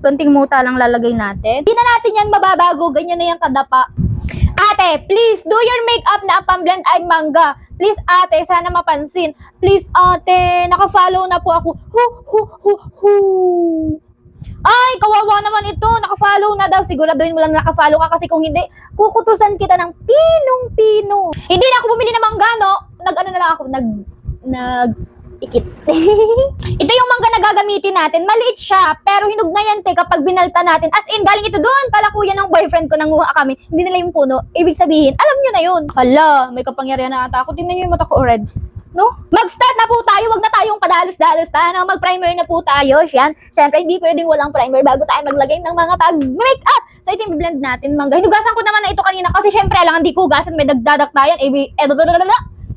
Konting muta lang lalagay natin. Hindi na natin yan mababago. Ganyan na yung kadapa. Ate, please do your makeup na ang pamblend ay mangga. Please, ate, sana mapansin. Please, ate, naka-follow na po ako. Ay, kawawa naman ito. Naka-follow na daw. Siguraduhin mo lang naka-follow ka kasi kung hindi, kukutusan kita ng pinong-pino. Hindi na ako bumili ng mangga, no? Nag-ano na lang ako, ikit. Ito yung mangga na gagamitin natin. Maliit siya, pero hinog na yan, te, kapag binalta natin. As in, galing ito doon. Kalakuyan ng boyfriend ko, nanguha kami. Hindi nila yung puno. Ibig sabihin, alam nyo na yun. Hala, may kapangyarihan na ata ako. Tingnan nyo yung mata ko, red. No? Mag-start na po tayo. Wag na tayong padalos-dalos pa. No? Mag-primer na po tayo. Yan. Siyempre, hindi pwedeng walang primer bago tayo maglagay ng mga pag-makeup. So, ito yung blend natin, mangga. Hinugasan ko naman na ito kanina kasi siyempre, alam, hindi ko hugasan. May nagdadaktayan.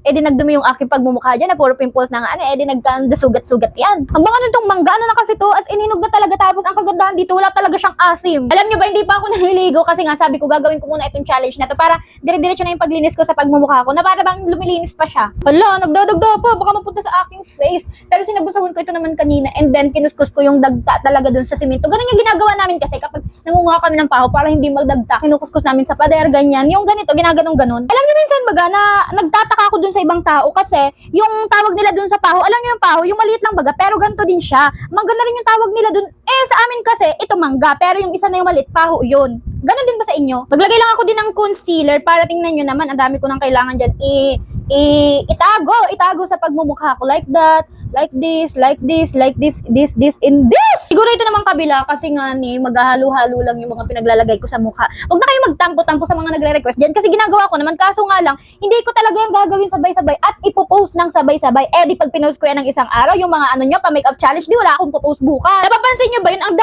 Di nagdumi yung aking pagmumukha dyan na puro pimples na nga, di nagkandasugat-sugat yan. Ang baka nitong mangga, ano na kasi to, as ininog na talaga, tapos ang kagandahan dito, wala talaga siyang asim. Alam nyo ba, hindi pa ako naliligo kasi nga sabi ko gagawin ko muna itong challenge na to para dire-diretso na yung paglinis ko sa pagmumukha ko, na para bang lumilinis pa siya. Hala, nagdadagda pa, baka mapunta sa aking face. Pero sinabusahon ko ito naman kanina, and then kinuskus ko yung dagta talaga dun sa simento. Ganun yung ginagawa namin kasi kapag nangunguha kami ng paho para hindi magdagta, kinukuskus namin sa pader, ganyan. Yung ganito, ginaganong-ganon. Alam niyo minsan baga na nagtataka ako dun sa ibang tao kasi yung tawag nila dun sa paho, alam niyo yung paho, yung maliit lang baga, pero ganito din siya. Mangga na rin yung tawag nila dun. Sa amin kasi, ito mangga, pero yung isa na yung maliit, paho yun. Ganon din ba sa inyo? Maglagay lang ako din ng concealer para tingnan nyo naman, ang dami ko nang kailangan dyan itago sa pagmumukha ko like that. Like this, this, and this. Siguro ito naman kabila kasi nga ni maghahalo-halo lang yung mga pinaglalagay ko sa mukha. Huwag na kayo magtampo-tampo sa mga nagre-request dyan kasi ginagawa ko naman. Kaso nga lang, hindi ko talaga yung gagawin sabay-sabay at ipopost ng sabay-sabay. Di pag pinost ko yan ng isang araw, yung mga ano nyo, pa-makeup challenge, di wala akong popost bukas. Napapansin nyo ba yun? Ang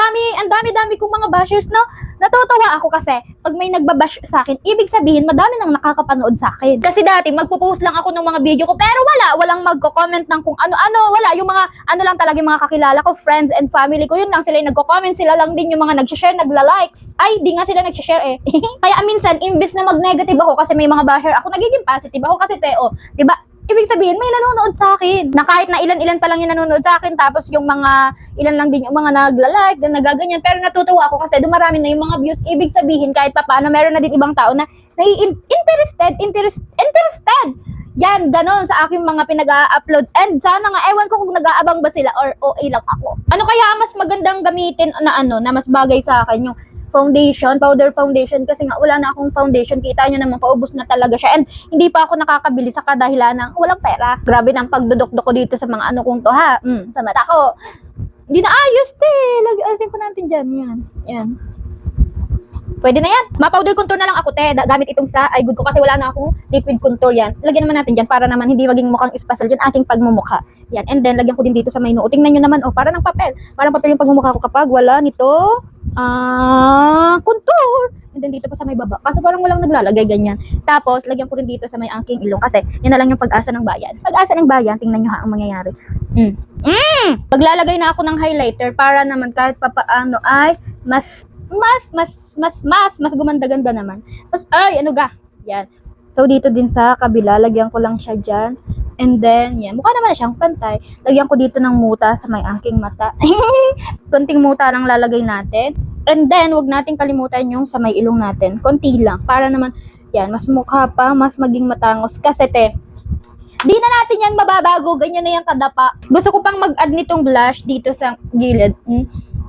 dami kong mga bashers, no? Natutuwa ako kasi pag may nagbabash sa akin, ibig sabihin madami nang nakakapanood sa akin. Kasi dati magpo-post lang ako ng mga video ko pero walang magko-comment ng kung ano-ano, wala. Yung mga ano lang talaga yung mga kakilala ko, friends and family ko, yun lang sila yung nagko-comment, sila lang din yung mga nag-share, nagla-likes. Ay, di nga sila nag-share Kaya minsan, imbis na mag-negative ako kasi may mga basher, ako nagiging positive ako kasi Teo, di ba? Ibig sabihin, may nanonood sa akin. Na kahit na ilan-ilan pa lang yung nanonood sa akin, tapos yung mga, ilan lang din yung mga nagla-like, na nagaganyan. Pero natutuwa ako kasi dumarami na yung mga views. Ibig sabihin, kahit pa paano, meron na din ibang tao na interested. Yan, ganon sa aking mga pinag-a-upload. And sana nga, ewan ko kung nag-aabang ba sila or OA lang ako. Ano kaya mas magandang gamitin na na mas bagay sa akin yung foundation, powder foundation, kasi nga wala na akong foundation. Kita nyo naman, paubos na talaga siya. And hindi pa ako nakakabili sa kadahilan ng walang pera. Grabe ng pagdudok-dok ko dito sa mga ano kong to, ha? Sa mata ko. Hindi na ayos, Lagi-asin ko natin dyan. Yan. Pwede na yan. Ma-powder contour na lang ako, gamit itong sa eye good ko kasi wala na akong liquid contour yan. Lagyan naman natin dyan para naman hindi maging mukhang espasal dyan aking pagmumukha. Yan. And then, lagyan ko din dito sa may noo. Tingnan nyo naman, para ng papel. Parang papel yung pagmumukha ko kapag wala nito contour. And then dito pa sa may baba. Kaso parang walang naglalagay ganyan. Tapos, lagyan ko rin dito sa may aking ilong kasi yan na lang yung pag-asa ng bayan. Pag-asa ng bayan, tingnan nyo ha ang mangyayari. Paglalagay na ako ng highlighter para naman kahit papaano ay mas gumanda-ganda naman. Tapos, yan. So, dito din sa kabila, lagyan ko lang siya dyan. And then, yan. Mukha naman na siyang pantay. Lagyan ko dito ng muta sa may aking mata. Konting muta lang lalagay natin. And then, wag natin kalimutan yung sa may ilong natin. Konti lang. Para naman, yan, mas mukha pa, mas maging matangos. Kasi, di na natin yan mababago. Ganyan na yung kadapa. Gusto ko pang mag-add nitong blush dito sa gilid.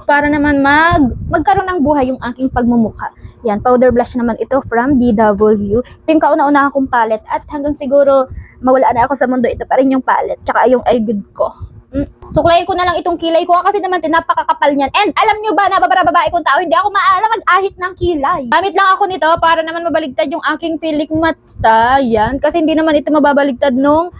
Para naman magkaroon ng buhay yung aking pagmumukha. Yan, powder blush naman ito from DW. Ito yung kauna-una akong palette. At hanggang siguro mawala na ako sa mundo, ito pa rin yung palette. Tsaka yung eye good ko. Suklayin ko na lang itong kilay ko kasi naman napakakapal niyan. And alam nyo ba, babae kong tao, hindi ako maalam mag-ahit ng kilay. Gamit lang ako nito para naman mabaligtad yung aking pilik mata. Yan, kasi hindi naman ito mababaligtad nung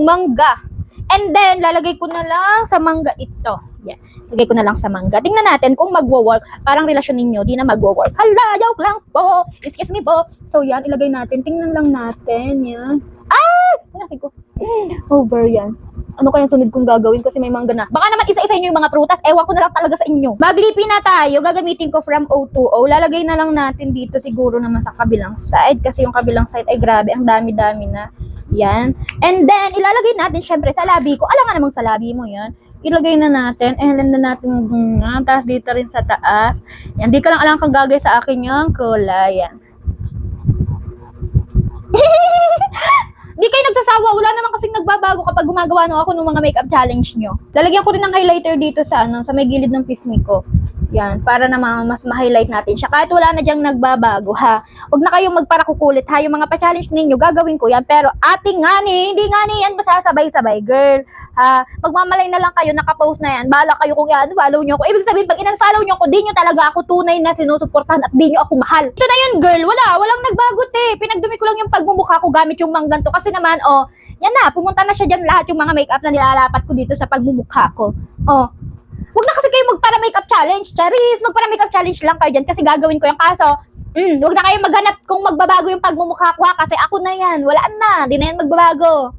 mangga. And then, lalagay ko na lang sa mangga ito. Yan. Lagay ko na lang sa mangga. Tingnan natin kung magwo-work. Parang relasyon ninyo, di na magwo-work. Hala, joke lang po. Excuse me po. So, yan, ilagay natin. Tingnan lang natin. Yan. Pinasin ko. Over yan. Ano kayang sunod kong gagawin kasi may mangga na. Baka naman isa-isa nyo yung mga prutas. Ewan ko na lang talaga sa inyo. Maglipi na tayo. Gagamitin ko from O2O. Lalagay na lang natin dito siguro naman sa kabilang side. Kasi yung kabilang side ay grabe. Ang dami-dami na. Yan. And then, ilalagay natin syempre sa labi ko. Alam nga namang sa labi mo yan. ilagay na natin. Ilan na natin muna. Tapos dito rin sa taas. Yan, di ka lang alam kang gagay sa akin yung kulay. Yan. Di kayo nagsasawa. Wala naman kasing nagbabago kapag gumagawa ako ng mga makeup challenge nyo. Lalagyan ko rin ng highlighter dito sa may gilid ng pisngi ko. Yan, para naman mas ma-highlight natin siya. Kahit wala na diyang nagbabago, ha. Huwag na kayong magparakukulit, ha. Yung mga pa-challenge ninyo, gagawin ko yan. Pero ating hindi nga ni yan masasabay-sabay, girl. Ha, magmamalay na lang kayo, nakapost na yan. Bahala kayo kung yan, follow nyo ako. Ibig sabihin, pag in-unfollow nyo ako, di nyo talaga ako tunay na sinusuportahan at di nyo ako mahal. Ito na yun, girl. Walang nagbago, te. Pinagdumi ko lang yung pagmumukha ko gamit yung mangganto. Kasi naman, yan na, pumunta na siya dyan lahat yung mga makeup na nilalapat ko dito sa pagmumukha ko. Huwag na kasi kayo magpara-makeup challenge. Charis, magpara-makeup challenge lang kayo dyan kasi gagawin ko yung kaso. Huwag na kayo maghanap kung magbabago yung pagmumukha ko ha, kasi ako na yan. Wala na, di na yan magbabago.